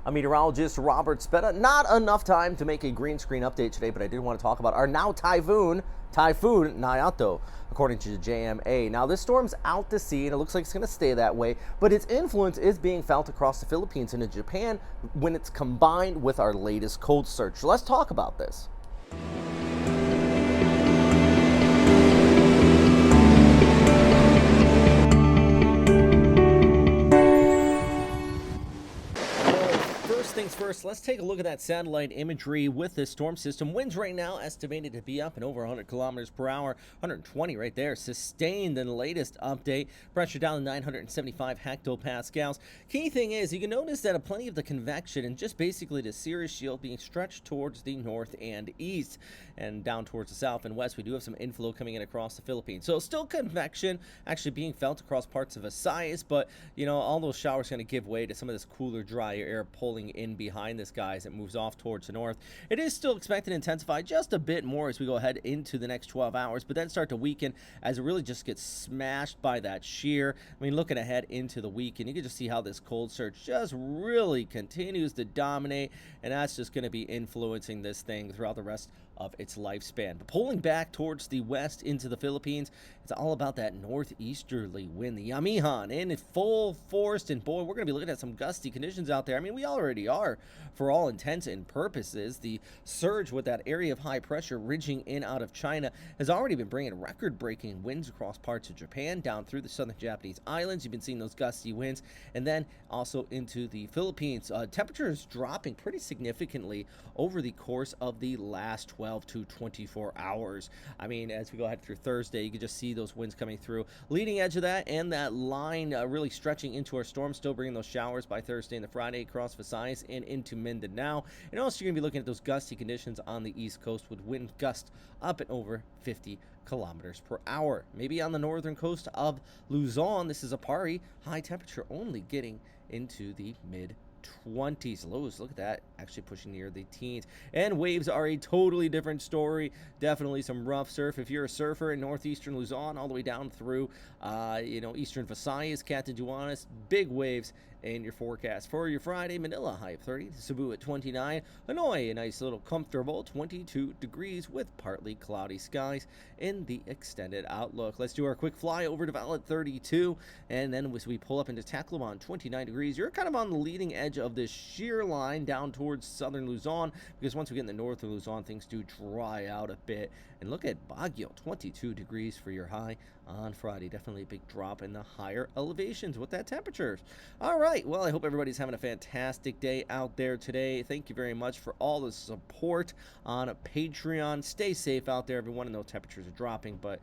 I'm meteorologist Robert Spetta. Not enough time to make a green screen update today, but I did want to talk about our now Typhoon Nyatoh, according to JMA. Now, this storm's out to sea, and it looks like it's going to stay that way, but its influence is being felt across the Philippines and in Japan when it's combined with our latest cold surge. So let's talk about this. First things first, let's take a look at that satellite imagery with this storm system. Winds right now estimated to be up and over 100 kilometers per hour, 120 right there, sustained in the latest update. Pressure down to 975 hectopascals. Key thing is, you can notice that plenty of the convection and just basically the cirrus shield being stretched towards the north and east, and down towards the south and west. We do have some inflow coming in across the Philippines. So still convection actually being felt across parts of Visayas, but all those showers going to give way to some of this cooler, drier air pulling in behind this guy as it moves off towards the north. It is still expected to intensify just a bit more as we go ahead into the next 12 hours, but then start to weaken as it really just gets smashed by that shear. I mean, looking ahead into the weekend, you can just see how this cold surge just really continues to dominate, and that's just going to be influencing this thing throughout the rest of its lifespan. But pulling back towards the west into the Philippines, it's all about that northeasterly wind, the Amihan, in full force, and boy, we're going to be looking at some gusty conditions out there. I mean, we already are for all intents and purposes. The surge with that area of high pressure ridging in out of China has already been bringing record-breaking winds across parts of Japan, down through the southern Japanese islands. You've been seeing those gusty winds, and then also into the Philippines. Temperatures dropping pretty significantly over the course of the last 12 to 24 hours. I mean, as we go ahead through Thursday, you can just see those winds coming through. Leading edge of that and that line really stretching into our storm, still bringing those showers by Thursday and the Friday across Visayas and into Mindanao. And also, you're going to be looking at those gusty conditions on the east coast with wind gusts up and over 50 kilometers per hour. Maybe on the northern coast of Luzon, this is a Pari, high temperature only getting into the mid 20s. Lows, look at that, actually pushing near the teens. And waves are a totally different story. Definitely some rough surf if you're a surfer in northeastern Luzon all the way down through eastern Visayas, Catanduanes. Big waves in your forecast for your Friday. Manila, high of 30, Cebu at 29, Hanoi, a nice little comfortable 22 degrees with partly cloudy skies in the extended outlook. Let's do our quick fly over to Val at 32, and then as we pull up into Tacloban, 29 degrees. You're kind of on the leading edge of this shear line down towards southern Luzon, because once we get in the north of Luzon, things do dry out a bit. And look at Baguio, 22 degrees for your high on Friday. Definitely a big drop in the higher elevations with that temperature. All right, well, I hope everybody's having a fantastic day out there today. Thank you very much for all the support on Patreon. Stay safe out there, everyone. I know temperatures are dropping, but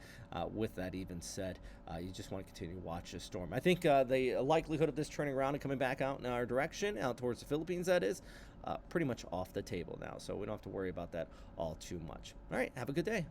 with that even said, you just want to continue to watch this storm. I think the likelihood of this turning around and coming back out in our direction, out towards the Philippines, that is, pretty much off the table now, so we don't have to worry about that all too much. All right, have a good day.